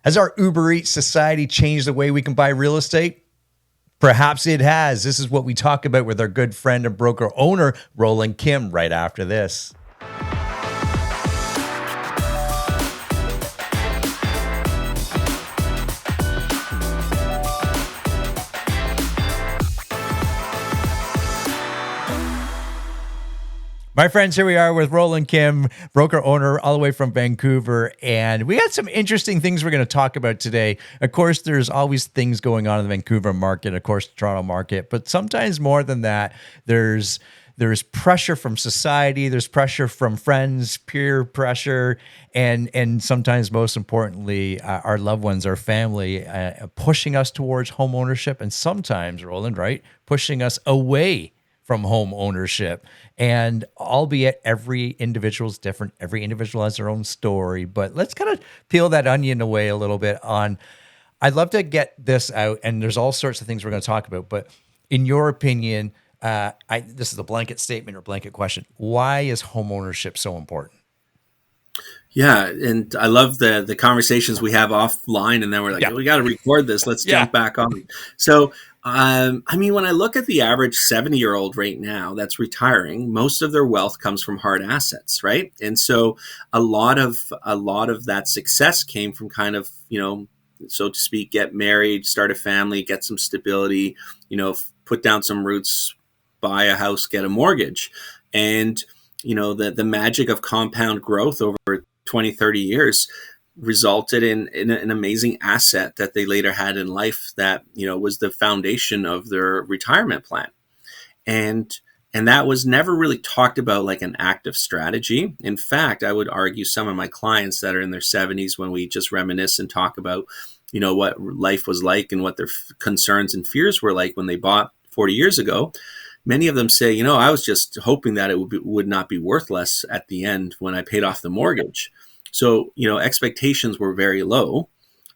Has our Uber Eats society changed the way we can buy real estate? Perhaps it has. This is what we talk about with our good friend and broker owner, Roland Kim, right after this. My friends, here we are with Roland Kim, broker owner all the way from Vancouver. And we got some interesting things we're going to talk about today. Of course, there's always things going on in the Vancouver market, of course, the Toronto market. But sometimes more than that, there's pressure from society, there's pressure from friends, peer pressure, and sometimes most importantly, our loved ones, our family, pushing us towards home ownership. And sometimes, Roland, right, pushing us away from home ownership. And albeit every individual is different, every individual has their own story, but let's kind of peel that onion away a little bit on, I'd love to get this out, and there's all sorts of things we're going to talk about, but in your opinion, this is a blanket statement or blanket question. Why is home ownership so important? Yeah, and I love the conversations we have offline, and then we're like, we got to record this. Let's jump back on. So, I mean, when I look at the average 70-year-old right now that's retiring, most of their wealth comes from hard assets, right? And so, a lot of that success came from kind of, so to speak, get married, start a family, get some stability, put down some roots, buy a house, get a mortgage, and the magic of compound growth over 20, 30 years resulted in an amazing asset that they later had in life that, was the foundation of their retirement plan. And that was never really talked about like an active strategy. In fact, I would argue some of my clients that are in their 70s, when we just reminisce and talk about, what life was like and what their concerns and fears were like when they bought 40 years ago, many of them say, I was just hoping that it would not be worth less at the end when I paid off the mortgage. So, expectations were very low,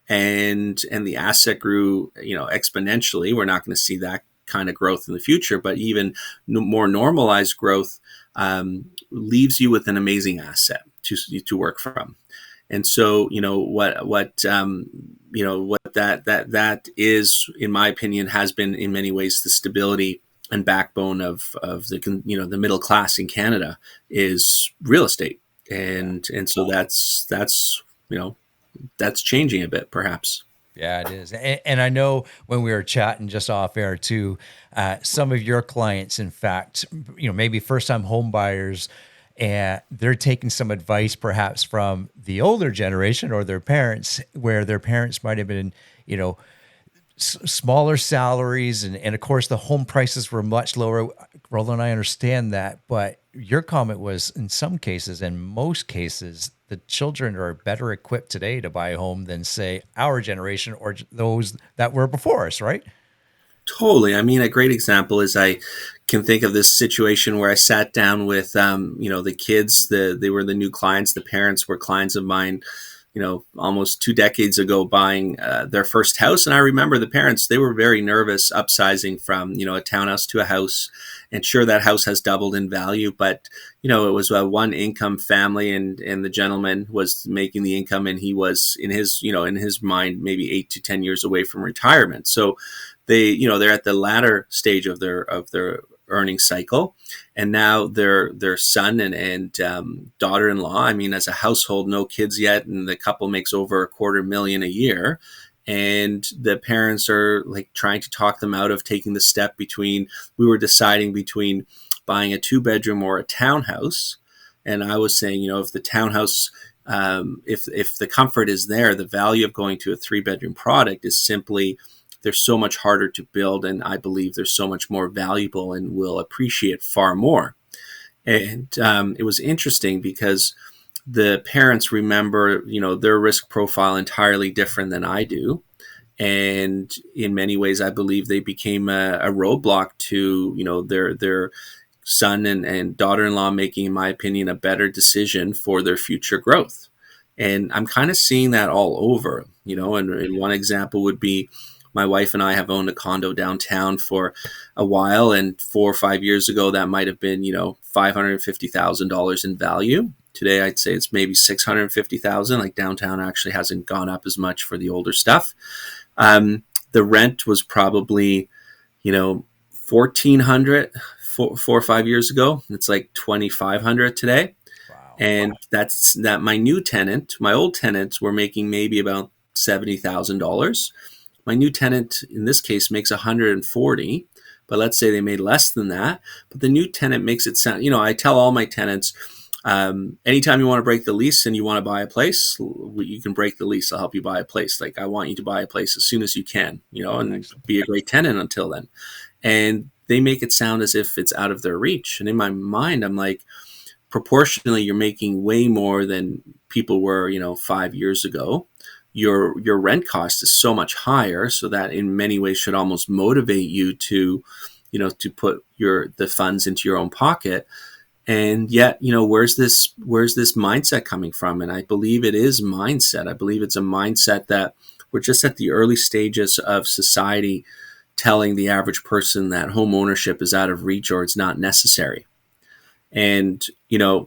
and the asset grew, exponentially. We're not going to see that kind of growth in the future, but even more normalized growth leaves you with an amazing asset to work from. And so, what that is, in my opinion, has been in many ways the stability and backbone of the middle class in Canada is real estate. And so that's changing a bit, perhaps. Yeah, it is. And I know when we were chatting just off air too, some of your clients, in fact, maybe first time home buyers, and they're taking some advice perhaps from the older generation or their parents, where their parents might have been, smaller salaries, and of course the home prices were much lower. Roland, I understand that, but your comment was, in some cases, in most cases, the children are better equipped today to buy a home than, say, our generation or those that were before us, right? Totally. I mean, a great example is I can think of this situation where I sat down with, the kids. They were the new clients. The parents were clients of mine, almost 2 decades ago, buying their first house. And I remember the parents, they were very nervous upsizing from, a townhouse to a house. And sure, that house has doubled in value, but, it was a one income family, and the gentleman was making the income, and he was in his mind, maybe 8 to 10 years away from retirement. So they're at the latter stage of their earning cycle, and now their son and daughter-in-law, I mean, as a household, no kids yet, and the couple makes over $250,000 a year, and the parents are like trying to talk them out of taking the step we were deciding between buying a 2-bedroom or a townhouse. And I was saying, if the townhouse, if the comfort is there, the value of going to a 3-bedroom product is simply, they're so much harder to build, and I believe they're so much more valuable and will appreciate far more. And it was interesting because the parents remember, their risk profile entirely different than I do. And in many ways, I believe they became a roadblock to, their son and daughter-in-law making, in my opinion, a better decision for their future growth. And I'm kind of seeing that all over, and one example would be, my wife and I have owned a condo downtown for a while, and 4 or 5 years ago, that might have been, $550,000 in value. Today, I'd say it's maybe 650,000. Like downtown actually hasn't gone up as much for the older stuff. The rent was probably, 1,400 4 or 5 years ago. It's like 2,500 today. Wow. And that's that. My old tenants were making maybe about $70,000. My new tenant in this case makes 140, but let's say they made less than that. But the new tenant makes it sound, I tell all my tenants, anytime you want to break the lease and you want to buy a place, you can break the lease. I'll help you buy a place. Like I want you to buy a place as soon as you can, and Excellent. be a great tenant until then. And they make it sound as if it's out of their reach. And in my mind, I'm like, proportionally, you're making way more than people were, 5 years ago. Your rent cost is so much higher, so that in many ways should almost motivate you to, to put the funds into your own pocket. And yet, where's this mindset coming from? And I believe it is mindset. I believe it's a mindset that we're just at the early stages of society telling the average person that home ownership is out of reach or it's not necessary. And,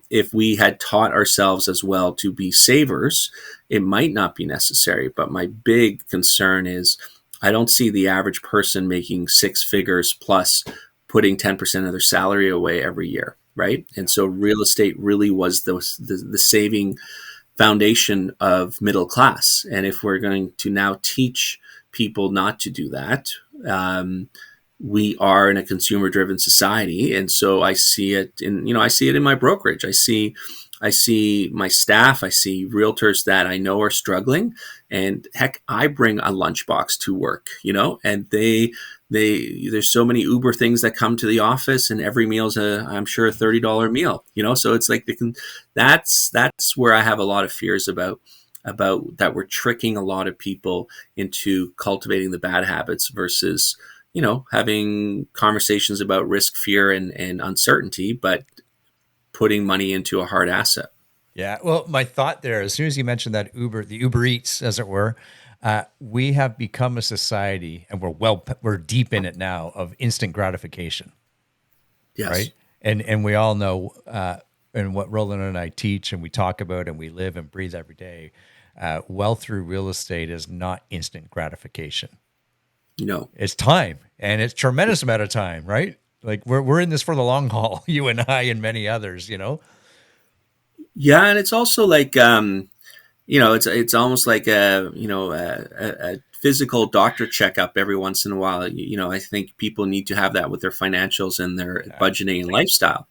if we had taught ourselves as well to be savers, it might not be necessary. But my big concern is I don't see the average person making six figures plus putting 10% of their salary away every year. Right. And so real estate really was the saving foundation of middle class. And if we're going to now teach people not to do that, we are in a consumer driven society. And so I see it in my brokerage. I see my staff, I see realtors that I know are struggling, and heck, I bring a lunchbox to work, and there's so many Uber things that come to the office, and every meal's I'm sure a $30 meal, so it's like that's where I have a lot of fears about that we're tricking a lot of people into cultivating the bad habits versus having conversations about risk, fear, and uncertainty, but putting money into a hard asset. Yeah. Well, my thought there, as soon as you mentioned that the Uber Eats, as it were, we have become a society, and we're deep in it now, of instant gratification, Yes. right? And we all know, and what Roland and I teach, and we talk about, and we live and breathe every day. Wealth through real estate is not instant gratification. No. It's time, and it's tremendous amount of time, right? Like we're in this for the long haul, you and I and many others, Yeah, and it's also like it's almost like a physical doctor checkup every once in a while. I think people need to have that with their financials and their budgeting and lifestyle.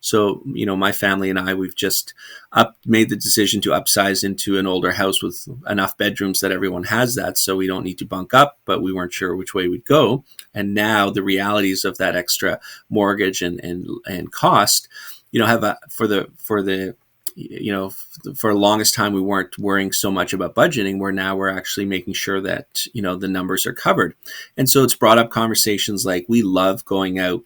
So, my family and I, we've just made the decision to upsize into an older house with enough bedrooms that everyone has that. So we don't need to bunk up, but we weren't sure which way we'd go. And now the realities of that extra mortgage and cost, for the longest time, we weren't worrying so much about budgeting, where now we're actually making sure that, the numbers are covered. And so it's brought up conversations like, we love going out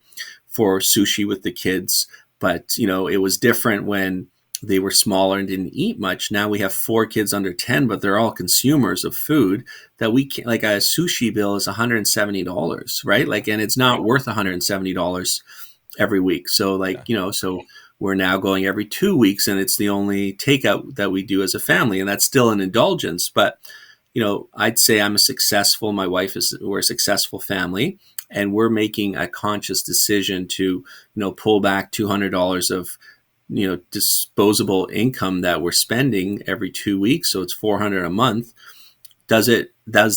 for sushi with the kids, but, it was different when they were smaller and didn't eat much. Now we have 4 kids under 10, but they're all consumers of food that we can't, like a sushi bill is $170, right? Like, and it's not worth $170 every week. So like, so we're now going every 2 weeks, and it's the only takeout that we do as a family. And that's still an indulgence. But, I'd say my wife we're a successful family, and we're making a conscious decision to, pull back $200 of, disposable income that we're spending every 2 weeks. So it's $400 a month. Does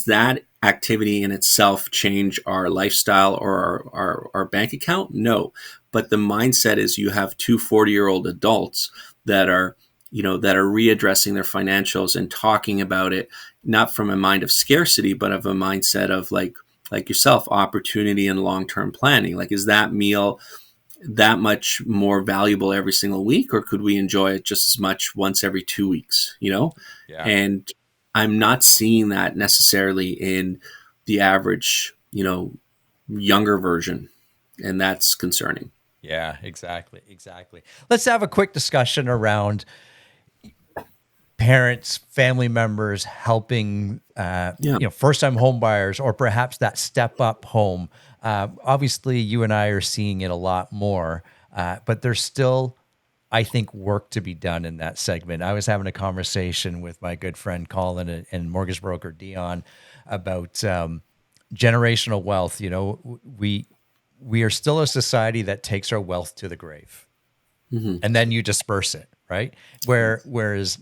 that activity in itself change our lifestyle or our bank account? No. But the mindset is, you have two 40-year-old adults that are readdressing their financials and talking about it, not from a mind of scarcity, but of a mindset of like yourself, opportunity and long-term planning. Like, is that meal that much more valuable every single week, or could we enjoy it just as much once every 2 weeks? Yeah. And I'm not seeing that necessarily in the average, younger version, and that's concerning. Yeah, exactly. Let's have a quick discussion around parents, family members helping, first-time home buyers, or perhaps that step-up home. Obviously, you and I are seeing it a lot more, but there's still I think, work to be done in that segment. I was having a conversation with my good friend Colin and mortgage broker Dion about generational wealth. You know, we are still a society that takes our wealth to the grave, Hmm. and then you disperse it, right? Whereas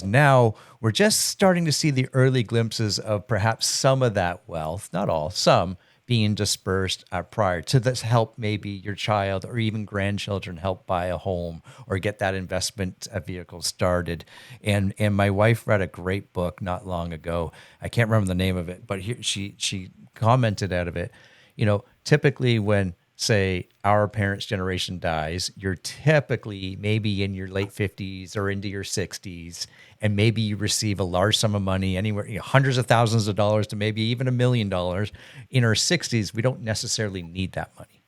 now we're just starting to see the early glimpses of perhaps some of that wealth, not all, some being dispersed prior to this, help maybe your child or even grandchildren help buy a home or get that investment vehicle started. And my wife read a great book not long ago. I can't remember the name of it, but she commented out of it. You know, typically when, say, our parents' generation dies, you're typically maybe in your late 50s or into your 60s, and maybe you receive a large sum of money, anywhere, you know, hundreds of thousands of dollars to maybe even $1 million. In our 60s, we don't necessarily need that money.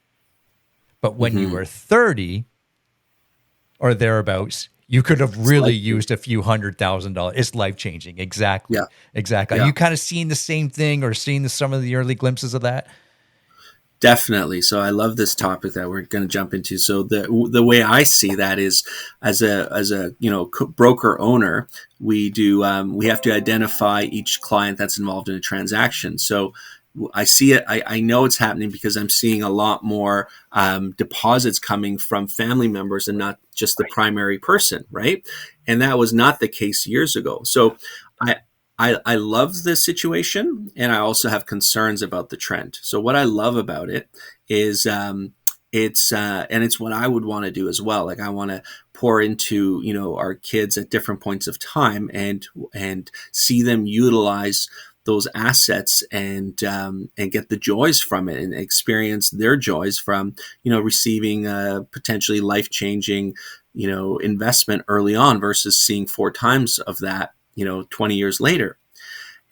But when you Hmm. are 30 or thereabouts, you could have It's really like, used a few $100,000. It's life changing. yeah, Exactly. Exactly. Are yeah. you kind of seeing the same thing or seeing some of the early glimpses of that? Definitely. So I love this topic that we're going to jump into. So the way I see that is, as a broker owner, we have to identify each client that's involved in a transaction. So I see it. I know it's happening because I'm seeing a lot more deposits coming from family members and not just the primary person, right? And that was not the case years ago. So I I love the situation, and I also have concerns about the trend. So what I love about it is it's what I would want to do as well. Like I want to pour into our kids at different points of time and see them utilize those assets and get the joys from it and experience their joys from receiving a potentially life changing investment early on versus seeing four times of that 20 years later.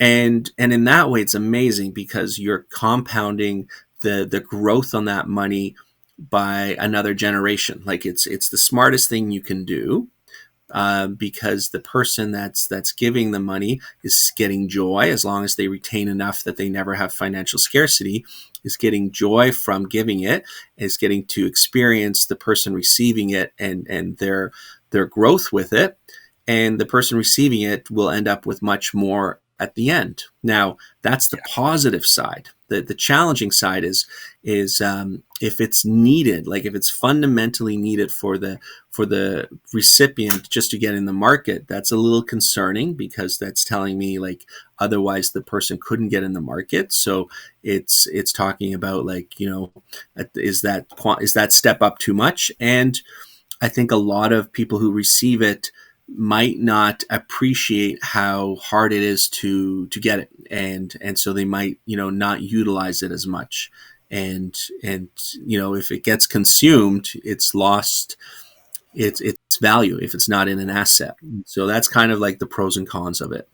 And in that way it's amazing because you're compounding the growth on that money by another generation. Like it's the smartest thing you can do, because the person that's giving the money is getting joy, as long as they retain enough that they never have financial scarcity, is getting joy from giving it, is getting to experience the person receiving it and their growth with it, and the person receiving it will end up with much more at the end. Now, that's the positive side. The challenging side is if it's needed, like if it's fundamentally needed for the recipient just to get in the market, that's a little concerning because that's telling me like otherwise the person couldn't get in the market. So it's talking about like is that step up too much? And I think a lot of people who receive it might not appreciate how hard it is to get it, and so they might not utilize it as much, and if it gets consumed, it's lost its value if it's not in an asset. So that's kind of like the pros and cons of it.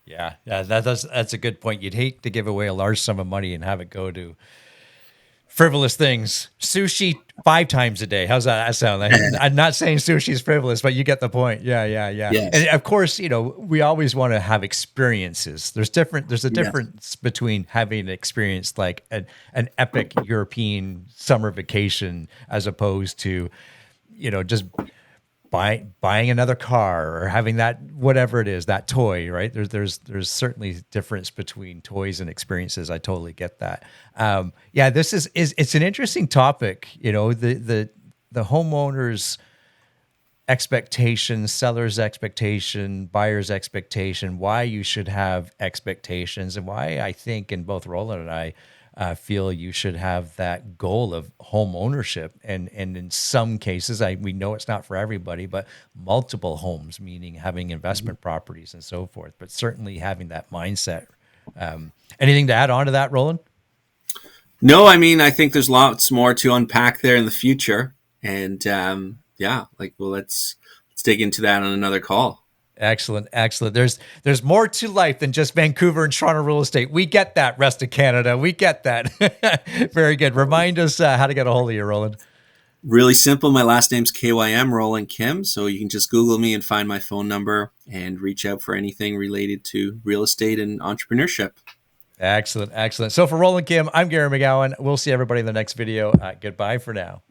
Yeah, yeah, that's a good point. You'd hate to give away a large sum of money and have it go to frivolous things. Sushi 5 times a day. How's that sound? I'm not saying sushi is frivolous, but you get the point. Yeah, yeah, yeah. And Yes. of course, we always want to have experiences. There's a Yes. difference between having an experience like an epic European summer vacation as opposed to, just buying another car or having that whatever it is, that toy, right? There's certainly difference between toys and experiences. I totally get that. Yeah, this is it's an interesting topic. The homeowners expectation, seller's expectation, buyer's expectation, why you should have expectations, and why I think, and both Roland and I feel you should have that goal of home ownership. And in some cases, we know it's not for everybody, but multiple homes, meaning having investment properties and so forth, but certainly having that mindset. Anything to add on to that, Roland? No, I mean, I think there's lots more to unpack there in the future, and yeah, like, well, let's dig into that on another call. Excellent, excellent. There's more to life than just Vancouver and Toronto real estate. We get that, rest of Canada. We get that. Very good. Remind us how to get a hold of you, Roland. Really simple. My last name's KYM, Roland Kim. So you can just Google me and find my phone number and reach out for anything related to real estate and entrepreneurship. Excellent, excellent. So for Roland Kim, I'm Gary McGowan. We'll see everybody in the next video. Goodbye for now.